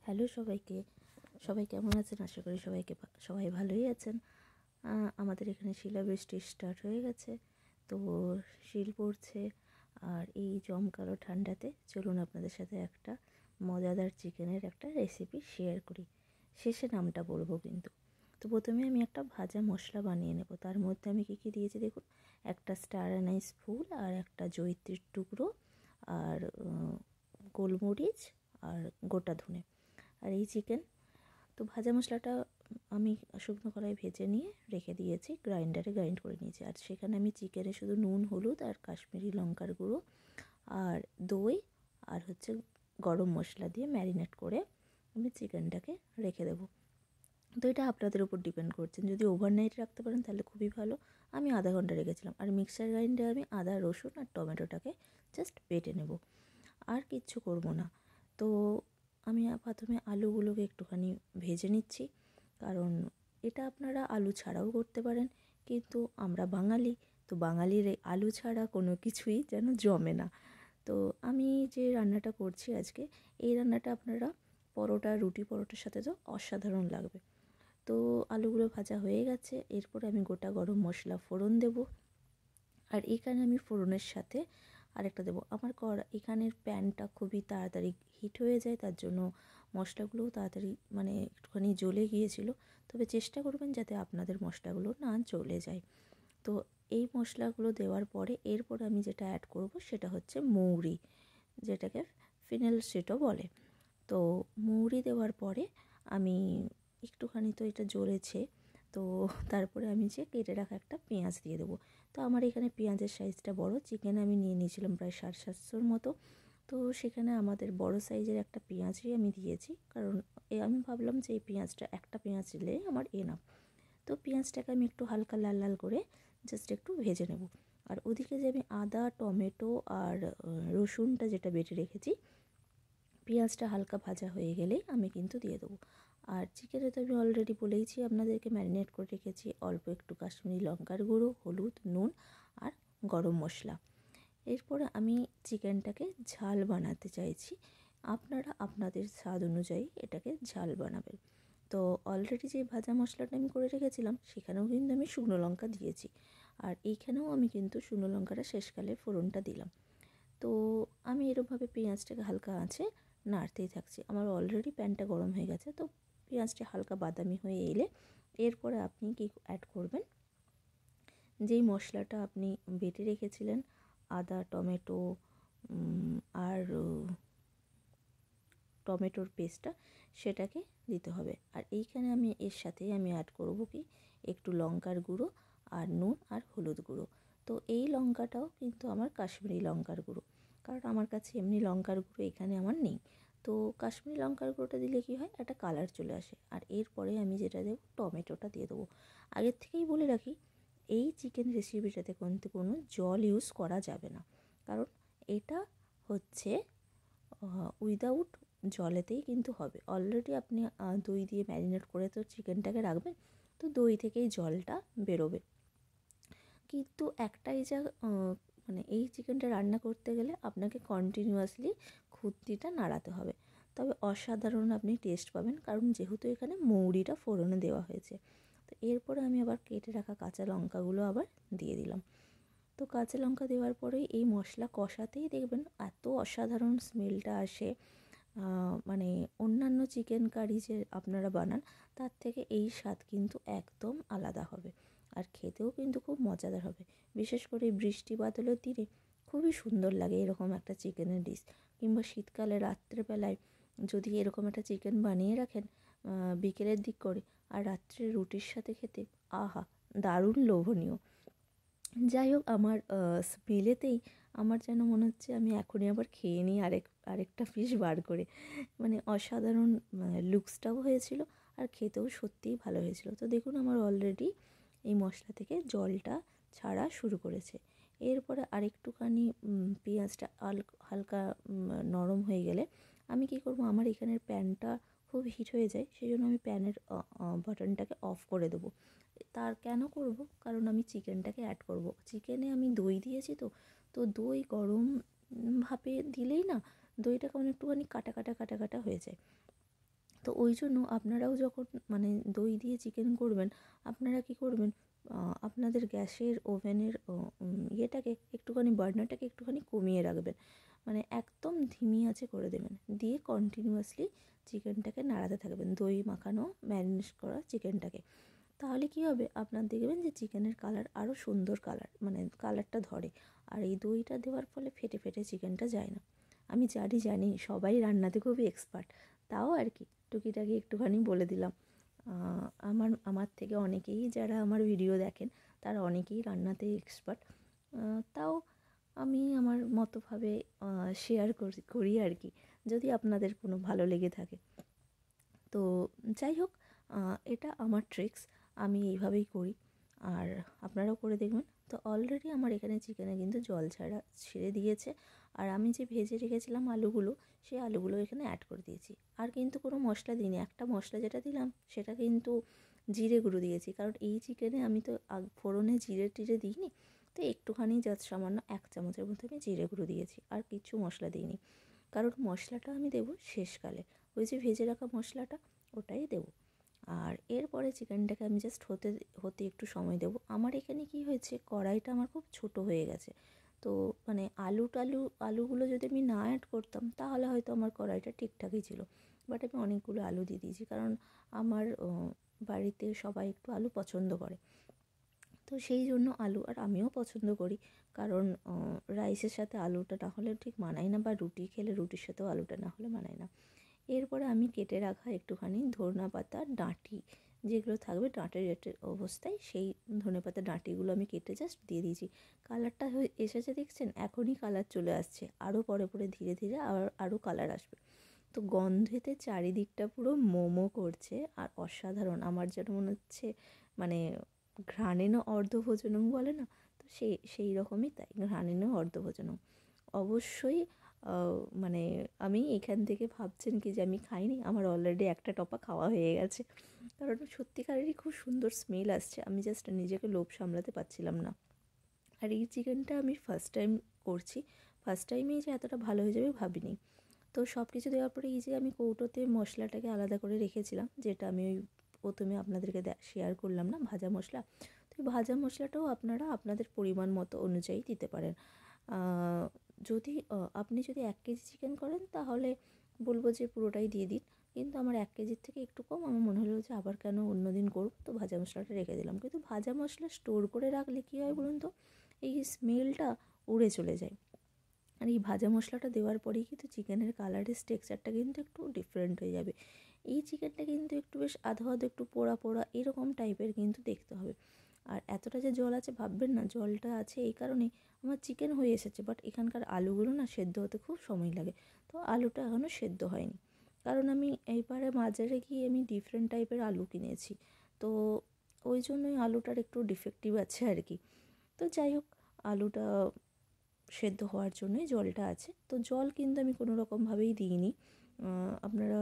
Hello সবাইকে, সবাই কেমন আছেন? আশা করি সবাই ভালোই আছেন। আমাদের এখানে শিলাবৃষ্টি স্টার্ট হয়ে গেছে, তো শিল পড়ছে। আর এই জমকালো ঠান্ডাতে চলুন আপনাদের সাথে একটা মজাদার চিকেনের একটা রেসিপি শেয়ার করি। শেষে নামটা বলবো কিন্তু। তো প্রথমে আমি একটা ভাজা মশলা বানিয়ে নেব। তার মধ্যে আমি কী দিয়েছি দেখুন, একটা স্টার অ্যানাইস ফুল আর একটা জয়িত্রীর টুকরো আর গোলমরিচ আর গোটা ধনে আর এই চিকেন। তো ভাজা মশলাটা আমি শুকনো কড়াই ভেজে নিয়ে রেখে দিয়েছি, গ্রাইন্ডারে গ্রাইন্ড করে নিয়েছি। আর সেখানে আমি চিকেনে শুধু নুন, হলুদ আর কাশ্মীরি লঙ্কার গুঁড়ো আর দই আর গরম মশলা দিয়ে ম্যারিনেট করে আমি চিকেনটাকে রেখে দেবো। তো এটা আপনাদের উপর ডিপেন্ড করছেন, যদি ওভারনাইট রাখতে পারেন তাহলে খুবই ভালো। আমি আধা ঘন্টা রেখেছিলাম। আর মিক্সার গ্রাইন্ডারে আমি আদা, রসুন আর টমেটোটাকে জাস্ট বেটে নেব, আর কিচ্ছু করব না। তো আমি প্রথমে আলুগুলোকে একটুখানি ভেজে নিচ্ছি, কারণ এটা আপনারা আলু ছাড়াও করতে পারেন, কিন্তু আমরা বাঙালি, তো বাঙালির এই আলু ছাড়া কোনো কিছুই যেন জমে না। তো আমি যে রান্নাটা করছি আজকে, এই রান্নাটা আপনারা পরোটা, রুটি পরোটার সাথে তো অসাধারণ লাগবে। তো আলুগুলো ভাজা হয়ে গেছে, এরপর আমি গোটা গরম মশলা ফোড়ন দেব। আর এখানে আমি ফোড়নের সাথে আরেকটা দেবো, আমার এখানের প্যানটা খুবই তাড়াতাড়ি হিট হয়ে যায়, তার জন্য মশলাগুলোও তাড়াতাড়ি একটুখানি জ্বলে গিয়েছিল। তবে চেষ্টা করবেন যাতে আপনাদের মশলাগুলো না জ্বলে যায়। তো এই মশলাগুলো দেওয়ার পরে এরপর আমি যেটা অ্যাড করব সেটা হচ্ছে মৌরি, যেটাকে ফিনেল সিডও বলে। তো মৌরি দেওয়ার পরে আমি একটুখানি, তো এটা জ্বলেছে, তো তারপরে আমি যে কেটে রাখা একটা পেঁয়াজ দিয়ে দেবো। তো আমার এখানে পেঁয়াজের সাইজটা বড়, চিকেন আমি নিয়ে নিয়েছিলাম প্রায় 750-র মতো। তো সেখানে আমাদের বড় সাইজের একটা পেঁয়াজই আমি দিয়েছি, কারণ আমি ভাবলাম যে এই পেঁয়াজটা, একটা পেঁয়াজ দিলে আমার এনাফ। তো পেঁয়াজটাকে আমি একটু হালকা লাল লাল করে জাস্ট একটু ভেজে নেব। আর ওদিকে যে আমি আদা, টমেটো আর রসুনটা যেটা বেটে রেখেছি, পেঁয়াজটা হালকা ভাজা হয়ে গেলেই আমি কিন্তু দিয়ে দেবো। আর চিকেনে তো আমি অলরেডি বলেইছি আপনাদেরকে, ম্যারিনেট করে রেখেছি অল্প একটু কাশ্মীরি লঙ্কার গুঁড়ো, হলুদ, নুন আর গরম মশলা। এরপরে আমি চিকেনটাকে ঝাল বানাতে চাইছি, আপনারা আপনাদের স্বাদ অনুযায়ী এটাকে ঝাল বানাবেন। তো অলরেডি যে ভাজা মশলাটা আমি করে রেখেছিলাম সেখানেও কিন্তু আমি শুকনো লঙ্কা দিয়েছি, আর এইখানেও আমি কিন্তু শুকনো লঙ্কাটা শেষকালে ফোড়নটা দিলাম। তো আমি এরকমভাবে পেঁয়াজটাকে হালকা আঁচে নাড়তেই থাকছি। আমার অলরেডি প্যানটা গরম হয়ে গেছে, তো পেঁয়াজটা হালকা বাদামি হয়ে এলে এরপরে আপনি কি অ্যাড করবেন, যেই মশলাটা আপনি বেটে রেখেছিলেন আদা, টমেটো আর টমেটোর পেস্টটা, সেটাকে দিতে হবে। আর এইখানে আমি এর সাথেই আমি অ্যাড করব কি, একটু লঙ্কার গুঁড়ো আর নুন আর হলুদ গুঁড়ো। তো এই লঙ্কাটাও কিন্তু আমার কাশ্মীরি লঙ্কার গুঁড়ো, কারণ আমার কাছে এমনি লঙ্কার গুঁড়ো এখানে আমার নেই। তো কাশ্মীরি লঙ্কার গুঁড়োটা দিলে কি হয়, একটা কালার চলে আসে। আর এরপরে আমি যেটা দেবো, টমেটোটা দিয়ে দেবো। আগের থেকেই বলে রাখি, এই চিকেন রেসিপিটাতে কিন্তু কোনো জল ইউজ করা যাবে না, কারণ এটা হচ্ছে উইদাউট জলেতেই কিন্তু হবে। অলরেডি আপনি দই দিয়ে ম্যারিনেট করে তো চিকেনটাকে রাখবেন, তো দই থেকেই জলটা বেরোবে। কিন্তু একটাই এই চিকেনটা রান্না করতে গেলে আপনাকে কন্টিনিউয়াসলি খুন্তিটা নাড়াতে হবে, তবে অসাধারণ আপনি টেস্ট পাবেন, কারণ যেহেতু এখানে মৌরিটা ফোড়নে দেওয়া হয়েছে। তো এরপরে আমি আবার কেটে রাখা কাঁচা লঙ্কাগুলো আবার দিয়ে দিলাম। তো কাঁচা লঙ্কা দেওয়ার পরে এই মশলা কষাতেই দেখবেন এত অসাধারণ স্মেলটা আসে, অন্যান্য চিকেন কারি যে আপনারা বানান তার থেকে এই স্বাদ কিন্তু একদম আলাদা হবে, আর খেতেও কিন্তু খুব মজাদার হবে। বিশেষ করে বৃষ্টি বাদলের দিনে খুবই সুন্দর লাগে এরকম একটা চিকেনের ডিশ, কিংবা শীতকালে রাত্রেবেলায় যদি এরকম একটা চিকেন বানিয়ে রাখেন বিকেলের দিক করে, আর রাত্রে রুটির সাথে খেতে আহা, দারুণ লোভনীয়। যাই হোক, আমার স্মেলেতেই আমার যেন মনে হচ্ছে আমি এখনই আবার খেয়ে নিই আরেকটা পিস বার করে। অসাধারণ লুকসটাও হয়েছিল, আর খেতেও সত্যিই ভালো হয়েছিল। তো দেখুন, আমার অলরেডি এই মশলা থেকে জলটা ছাড়া শুরু করেছে। এরপরে আরেকটুখানি পেঁয়াজটা হালকা নরম হয়ে গেলে আমি কী করব, আমার এখানের প্যানটা খুব হিট হয়ে যায়, সেই জন্য আমি প্যানের বাটনটাকে অফ করে দেবো। তার কেন করব, কারণ আমি চিকেনটাকে অ্যাড করব। চিকেনে আমি দই দিয়েছি, তো দই গরম ভাপে দিলেই না দইটা কেমন একটুখানি কাটা কাটা কাটা কাটা হয়ে যায়। তো ওই জন্য আপনারাও যখন মানে দই দিয়ে চিকেন করবেন, আপনারা কী করবেন, আপনাদের গ্যাসের ওভেনের ইয়েটাকে একটুখানি, বার্নারটাকে একটুখানি কমিয়ে রাখবেন, মানে একদম ধিমি আঁচে করে দেবেন, দিয়ে কন্টিনিউয়াসলি চিকেনটাকে নাড়াতে থাকবেন, দই মাখানো ম্যারিনেট করা চিকেনটাকে। তাহলে কী হবে, আপনার দেখবেন যে চিকেনের কালার আরও সুন্দর কালার, মানে কালারটা ধরে। আর এই দইটা দেওয়ার ফলে ফেটে ফেটে চিকেনটা যায় না। আমি জানি সবাই রান্নাতে খুবই এক্সপার্ট, তাও আর কি টুকিটাকি একটুখানি বলে দিলাম। আমার থেকে অনেকেই যারা আমার ভিডিও দেখেন তারা অনেকেই রান্নাতে এক্সপার্ট, তাও আমি আমার মতোভাবে শেয়ার করি আর কি, যদি আপনাদের কোনো ভালো লেগে থাকে। তো যাই হোক, এটা আমার ট্রিক্স, আমি এইভাবেই করি, আর আপনারাও করে দেখবেন। তো অলরেডি আমার এখানে চিকেনে কিন্তু জল ছেড়ে দিয়েছে, আর আমি যে ভেজে রেখেছিলাম আলুগুলো, সেই আলুগুলো এখানে অ্যাড করে দিয়েছি। আর কিন্তু কোনো মশলা দিইনি, একটা মশলা যেটা দিলাম সেটা কিন্তু জিরে গুঁড়ো দিয়েছি, কারণ এই চিকেনে আমি তো ফোড়নে জিরে টিরে দিইনি, তো একটুখানি জাস্ট সামান্য 1 চামচের মতো আমি জিরে গুঁড়ো দিয়েছি, আর কিছু মশলা দিইনি, কারণ মশলাটা আমি দেবো শেষকালে, ওই যে ভেজে রাখা মশলাটা ওটাই দেবো। আর এরপরে চিকেনটাকে আমি জাস্ট হতে একটু সময় দেবো। আমার এখানে কি হয়েছে, কড়াইটা আমার খুব ছোট হয়ে গেছে, তো মানে আলুগুলো যদি আমি না অ্যাড করতাম তাহলে হয়তো আমার কড়াইটা ঠিকঠাকই ছিল, বাট আমি অনেকগুলো আলু দিয়ে দিয়েছি, কারণ আমার বাড়িতে সবাই একটু আলু পছন্দ করে, তো সেই জন্য আলু, আর আমিও পছন্দ করি, কারণ রাইসের সাথে আলুটা না হলে ঠিক মানায় না, বা রুটি খেলে রুটির সাথেও আলুটা না হলে মানায় না। এরপরে আমি কেটে রাখা একটুখানি ধনেপাতা ডাঁটি যেগুলো থাকবে ডাঁটের অবস্থায়, সেই ধনেপাতা ডাঁটিগুলো আমি কেটে জাস্ট দিয়ে দিয়েছি। কালারটা এসেছে দেখছেন, এখনই কালার চলে আসছে, আরও পরে পরে ধীরে ধীরে আরও কালার আসবে। তো গন্ধেতে চারিদিকটা পুরো মোমো করছে, আর অসাধারণ, আমার যেন মনে হচ্ছে মানে ঘ্রাণেন অর্ধভোজনম বলে না, তো সেই রকমই তাই, ঘ্রাণেন অর্ধভোজনম। অবশ্যই মানে আমি এখান থেকে ভাবছেন কি যে আমি খাইনি, আমার অলরেডি একটা টপা খাওয়া হয়ে গেছে, কারণ সত্যিকারেরই খুব সুন্দর স্মেল আসছে, আমি জাস্ট নিজেকে লোভ সামলাতে পারছিলাম না। আর এই চিকেনটা আমি ফার্স্ট টাইম করছি, ফার্স্ট টাইমেই যে এতটা ভালো হয়ে যাবে ভাবিনি। তো সব কিছু দেওয়ার পরে এই যে আমি কৌটোতে মশলাটাকে আলাদা করে রেখেছিলাম, যেটা আমি ওই প্রথমে আপনাদেরকে শেয়ার করলাম না, ভাজা মশলা, তো এই ভাজা মশলাটাও আপনারা আপনাদের পরিমাণ মতো অনুযায়ী দিতে পারেন। যদি আপনি যদি 1 কেজি চিকেন করেন তাহলে বলবো যে পুরোটাই দিয়ে দিন, কিন্তু আমার 1 কেজির থেকে একটু কম, আমার মনে হলো যে আবার কেন অন্য দিন করব, তো ভাজা মশলাটা রেখে দিলাম। কিন্তু ভাজা মশলা স্টোর করে রাখলে কী হয় বলুন তো, এই স্মেলটা উড়ে চলে যায়, আর এই ভাজা মশলাটা দেওয়ার পরেই কিন্তু চিকেনের কালারের টেক্সচারটা কিন্তু একটু ডিফারেন্ট হয়ে যাবে। এই চিকেনটা কিন্তু একটু বেশ আধো আধো একটু পোড়া পোড়া এরকম টাইপের কিন্তু দেখতে হবে। আর এতটা যে জল আছে ভাববেন না, জলটা আছে এই কারণেই, আমার চিকেন হয়ে এসেছে, বাট এখানকার আলুগুলো না সেদ্ধ হতে খুব সময় লাগে, তো আলুটা এখনও সেদ্ধ হয়নি, কারণ আমি এইবারে বাজারে গিয়ে আমি ডিফারেন্ট টাইপের আলু কিনেছি, তো ওই জন্যই আলুটার একটু ডিফেক্টিভ আছে আর কি। তো যাই হোক, আলুটা সেদ্ধ হওয়ার জন্যই জলটা আছে, তো জল কিন্তু আমি কোনো রকমভাবেই দিইনি। আপনারা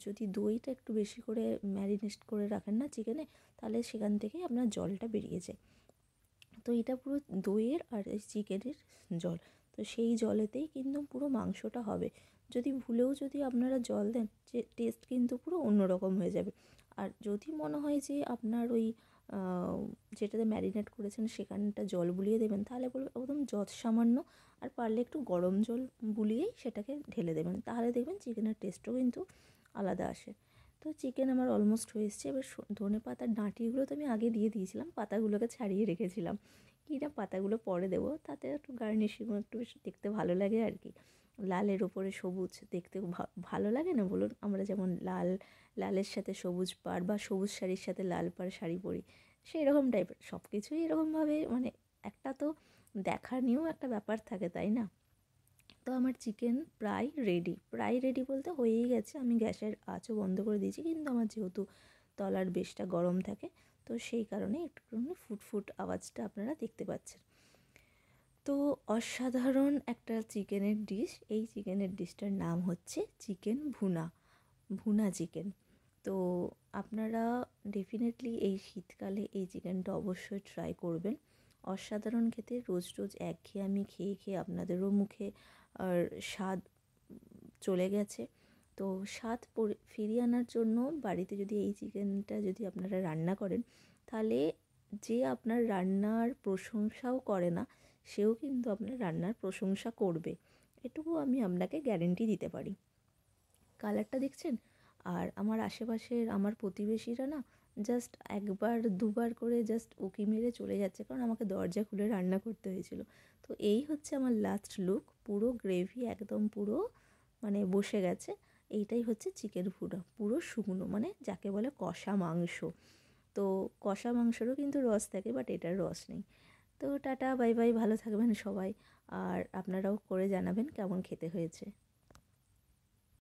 যদি দইটা একটু বেশি করে ম্যারিনেট করে রাখেন না চিকেনে, তাহলে সেখান থেকেই আপনার জলটা বেরিয়ে যায়। তো এটা পুরো দইয়ের আর চিকেনের জল, তো সেই জলেতেই কিন্তু পুরো মাংসটা হবে। যদি ভুলেও যদি আপনারা জল দেন, যে টেস্ট কিন্তু পুরো অন্যরকম হয়ে যাবে। আর যদি মনে হয় যে আপনার ওই যেটাতে ম্যারিনেট করেছেন সেখানটা জল বুলিয়ে দেবেন, তাহলে বলবো একদম সামান্য, আর পারলে একটু গরম জল বুলিয়েই সেটাকে ঢেলে দেবেন, তাহলে দেখবেন চিকেনের টেস্টও কিন্তু আলাদা আসে। তো চিকেন আমার অলমোস্ট হয়ে এসছে, এবার ধনেপাতার ডাঁটিগুলো তো আমি আগে দিয়ে দিয়েছিলাম, পাতাগুলোকে ছাড়িয়ে রেখেছিলাম, কি না পাতাগুলো পরে দেবো, তাতে একটু গার্নিশিং একটু বেশ দেখতে ভালো লাগে আর কি। লালের ওপরে সবুজ দেখতে ভালো লাগে না বলুন, আমরা যেমন লালের সাথে সবুজ পাড় বা সবুজ শাড়ির সাথে লাল পাড় শাড়ি পরি, সেই রকম টাইপের সব কিছুই এরকমভাবে, মানে একটা তো দেখার নিয়েও একটা ব্যাপার থাকে, তাই না? তো আমার চিকেন প্রায় রেডি বলতে হয়েই গেছে, আমি গ্যাসের আঁচও বন্ধ করে দিয়েছি, কিন্তু আমার যেহেতু তলার বেশটা গরম থাকে, তো সেই কারণে একটুখানি ফুটফুট আওয়াজটা আপনারা দেখতে পাচ্ছেন। তো অসাধারণ একটা চিকেনের ডিশ, এই চিকেনের ডিশটার নাম হচ্ছে চিকেন ভুনা চিকেন। তো আপনারা ডেফিনেটলি এই শীতকালে এই চিকেনটা অবশ্যই ট্রাই করবেন, অসাধারণ খেতে। রোজ রোজ একঘেয়েমি খেয়ে খেয়ে আপনাদেরও মুখে আর স্বাদ চলে গেছে, তো স্বাদ ফিরিয়ে আনার জন্য বাড়িতে যদি এই চিকেনটা যদি আপনারা রান্না করেন, তাহলে যে আপনার রান্নার প্রশংসাও করে না, সেও কিন্তু আপনার রান্নার প্রশংসা করবে, এটুকু আমি আপনাকে গ্যারেন্টি দিতে পারি। কালারটা দেখছেন? আর আমার আশেপাশের আমার প্রতিবেশীরা না জাস্ট একবার দুবার করে জাস্ট উঁকি মেরে চলে যাচ্ছে, কারণ আমাকে দরজা খুলে রান্না করতে হয়েছিল। তো এই হচ্ছে আমার লাস্ট লুক, পুরো গ্রেভি একদম পুরো মানে বসে গেছে। এইটাই হচ্ছে চিকেন পুরো শুকনো, মানে যাকে বলে কষা মাংস। তো কষা মাংসেরও কিন্তু রস থাকে, বাট এটার রস নেই। তো টাটা বাই বাই, ভালো থাকবেন সবাই, আর আপনারাও করে জানাবেন কেমন খেতে হয়েছে।